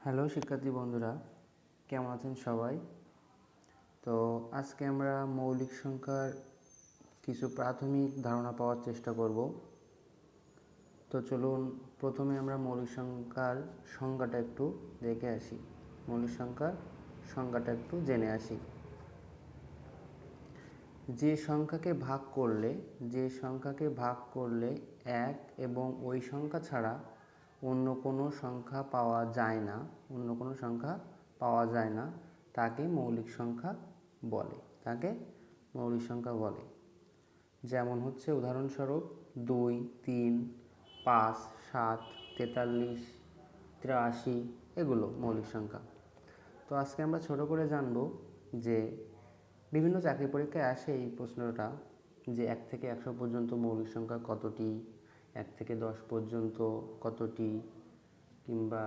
Hello শিক্ষার্থী বন্ধুরা, কেমন আছেন সবাই? তো আজকে আমরা মৌলিক সংখ্যার কিছু প্রাথমিক ধারণা পাওয়ার চেষ্টা করব। তো চলুন প্রথমে আমরা মৌলিক সংখ্যার সংজ্ঞাটা একটু দেখে আসি। মৌলিক সংখ্যার সংজ্ঞাটা একটু জেনে আসি। যে সংখ্যাকে ভাগ করলে এক এবং ওই সংখ্যা ছাড়া অন্য কোনো সংখ্যা পাওয়া যায় না তাকে মৌলিক সংখ্যা বলে। যেমন হচ্ছে উদাহরণস্বরূপ 2, 3, 5, 7, 43, 83 এগুলো মৌলিক সংখ্যা। তো আজকে আমরা ছোট করে জানব যে বিভিন্ন চাকরি পরীক্ষায় আসে এই প্রশ্নটা যে 1 থেকে 100 পর্যন্ত মৌলিক সংখ্যা কতটি, 1 থেকে 10 পর্যন্ত কতটি, কিংবা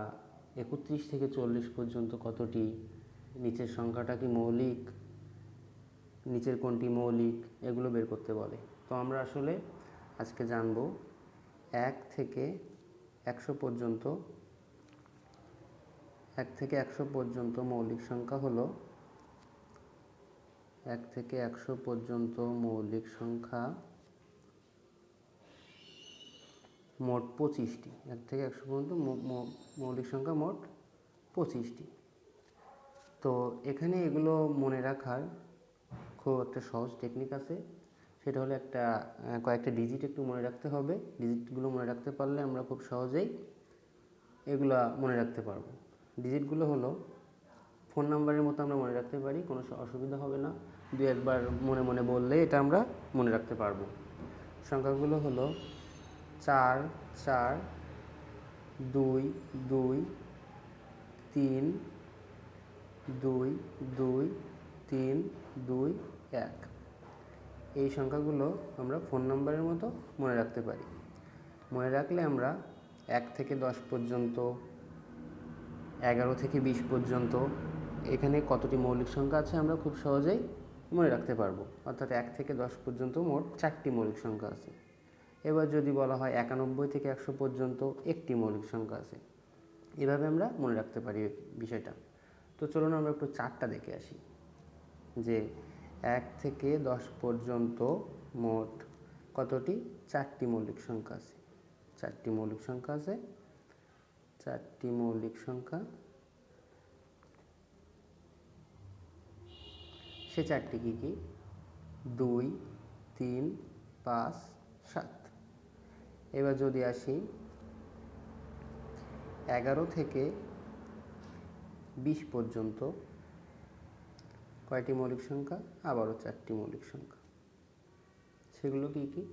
31 থেকে 40 পর্যন্ত কতটি, নিচের সংখ্যাটা কি মৌলিক, নিচের কোনটি মৌলিক, এগুলো বের করতে বলে। তো আমরা আসলে আজকে জানব 1 থেকে 100 পর্যন্ত মৌলিক সংখ্যা হলো 1 থেকে 100 পর্যন্ত মৌলিক সংখ্যা মোট 25টি। 1 থেকে 100 পর্যন্ত মৌলিক সংখ্যা মোট 25টি। তো এখানে এগুলো মনে রাখার খুব একটা সহজ টেকনিক আছে, সেটা হলো কয়েকটা ডিজিট একটু মনে রাখতে হবে। ডিজিটগুলো মনে রাখতে পারলে আমরা খুব সহজেই এগুলা মনে রাখতে পারবো। ডিজিটগুলো হলো ফোন নাম্বারের মতো আমরা মনে রাখতে পারি, কোনো অসুবিধা হবে না। 2 একবার মনে মনে বললে এটা আমরা মনে রাখতে পারবো। সংখ্যাগুলো হলো 4, 4, 2, 2, 3, 2, 2, 3, 2, 1। এই সংখ্যাগুলো আমরা ফোন নাম্বারের মতো মনে রাখতে পারি। মনে রাখলে আমরা 1 থেকে 10 পর্যন্ত, 11 থেকে 20 পর্যন্ত এখানে কতটি মৌলিক সংখ্যা আছে আমরা খুব সহজেই মনে রাখতে পারবো। অর্থাৎ 1 থেকে 10 পর্যন্ত মোট 4টি মৌলিক সংখ্যা আছে। এবার যদি বলা হয় 91 থেকে 100 পর্যন্ত একটি মৌলিক সংখ্যা আছে। এভাবে আমরা মনে রাখতে পারি বিষয়টা। তো চলুন আমরা একটু চার্টটা দেখে আসি যে 1 থেকে 10 পর্যন্ত মোট কতটি 4টি মৌলিক সংখ্যা আছে। 4টি মৌলিক সংখ্যা আছে। 4টি মৌলিক সংখ্যা, সে 4টি কি কি? 2, 3, 5, 7। এবার যদি আসি 11 থেকে 20 পর্যন্ত কয়টি মৌলিক সংখ্যা? আবারও 4টি মৌলিক সংখ্যা। সেগুলো কি কি?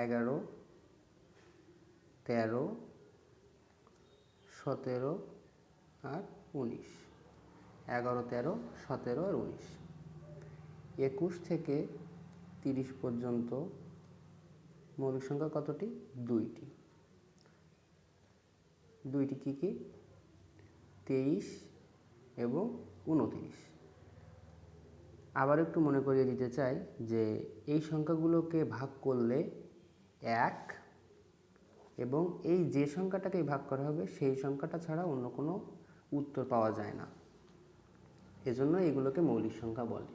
11, 13, 17 আর 19। 11, 13, 17 আর 19। 21 থেকে 30 পর্যন্ত মৌলিক সংখ্যা কতটি? 2টি। 2টি কি কি? 23 এবং 29। আবার একটু মনে করিয়ে দিতে চাই যে এই সংখ্যাগুলোকে ভাগ করলে 1 এবং এই যে সংখ্যাটাকে ভাগ করা হবে সেই সংখ্যাটা ছাড়া অন্য কোনো উত্তর পাওয়া যায় না, এজন্য এগুলোকে মৌলিক সংখ্যা বলে।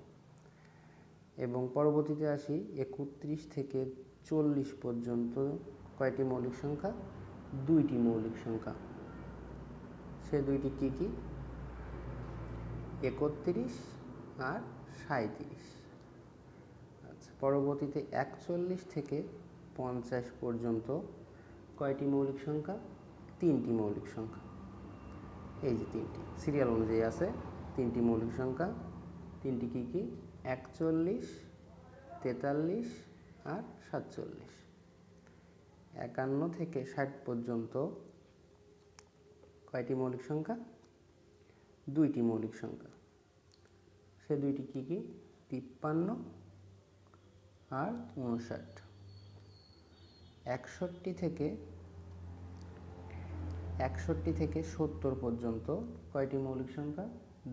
এবং পরবর্তীতে আসি 31 থেকে 40 পর্যন্ত কয়টি মৌলিক সংখ্যা? 2টি মৌলিক সংখ্যা। সে 2টি কি কি? 31 আর 37। আচ্ছা, পরবর্তীতে 41 থেকে 50 পর্যন্ত কয়টি মৌলিক সংখ্যা? 3টি মৌলিক সংখ্যা। এই যে 3টি সিরিয়াল অনুযায়ী আছে 3টি মৌলিক সংখ্যা। 3টি কি কি? 41, 43 আর 47। 51 থেকে 60 পর্যন্ত কয়টি মৌলিক সংখ্যা? 2টি মৌলিক সংখ্যা। সে 2টি কি কি? 53 আর 59। 61 থেকে 70 পর্যন্ত কয়টি মৌলিক সংখ্যা?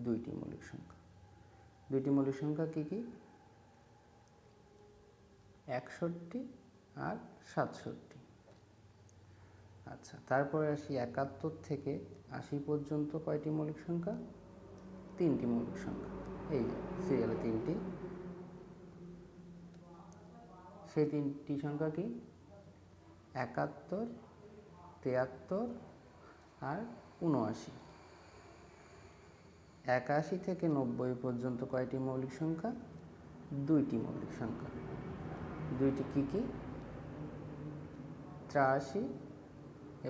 2টি মৌলিক সংখ্যা। 2টি মৌলিক সংখ্যা কি কি? 61 আর 67। আচ্ছা, তারপরে আসি 71 থেকে 80 পর্যন্ত কয়টি মৌলিক সংখ্যা? 3টি মৌলিক সংখ্যা। এই যে সিরিয়ালে 3টি, সেই 3টি সংখ্যা কি? 71, 73 আর 79। 81 থেকে 90 পর্যন্ত কয়টি মৌলিক সংখ্যা? 2টি মৌলিক সংখ্যা। 2টি কী কী? 83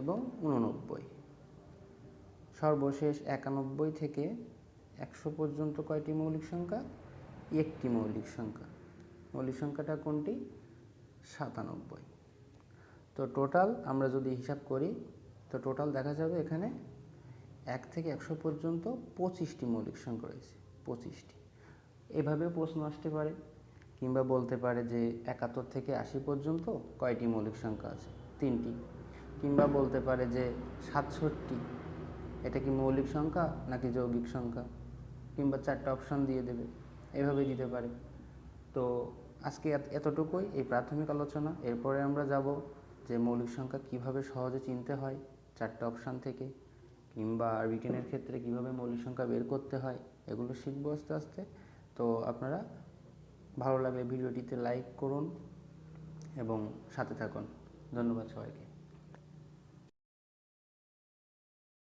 এবং 89। সর্বশেষ 91 থেকে 100 পর্যন্ত কয়টি মৌলিক সংখ্যা? 1টি মৌলিক সংখ্যা। মৌলিক সংখ্যাটা কোনটি? 97। তো টোটাল আমরা যদি হিসাব করি, তো টোটাল দেখা যাবে এখানে 1 থেকে 100 পর্যন্ত 25টি মৌলিক সংখ্যা রয়েছে। 25টি। এভাবে প্রশ্ন আসতে পারে, কিংবা বলতে পারে যে 71 থেকে 80 পর্যন্ত কয়টি মৌলিক সংখ্যা আছে? 3টি। কিংবা বলতে পারে যে 67, এটা কি মৌলিক সংখ্যা নাকি যৌগিক সংখ্যা? কিংবা 4টা অপশান দিয়ে দেবে, এভাবে দিতে পারে। তো আজকে এতটুকুই এই প্রাথমিক আলোচনা। এরপরে আমরা যাব যে মৌলিক সংখ্যা কিভাবে সহজে চিনতে হয় 4টা অপশান থেকে, কিংবা রিটেনের ক্ষেত্রে কিভাবে মৌলিক সংখ্যা বের করতে হয়, এগুলো শিখবো আস্তে আস্তে। তো আপনারা ভালো লাগলে ভিডিওটিতে লাইক করুন এবং সাথে থাকুন। ধন্যবাদ সবাইকে।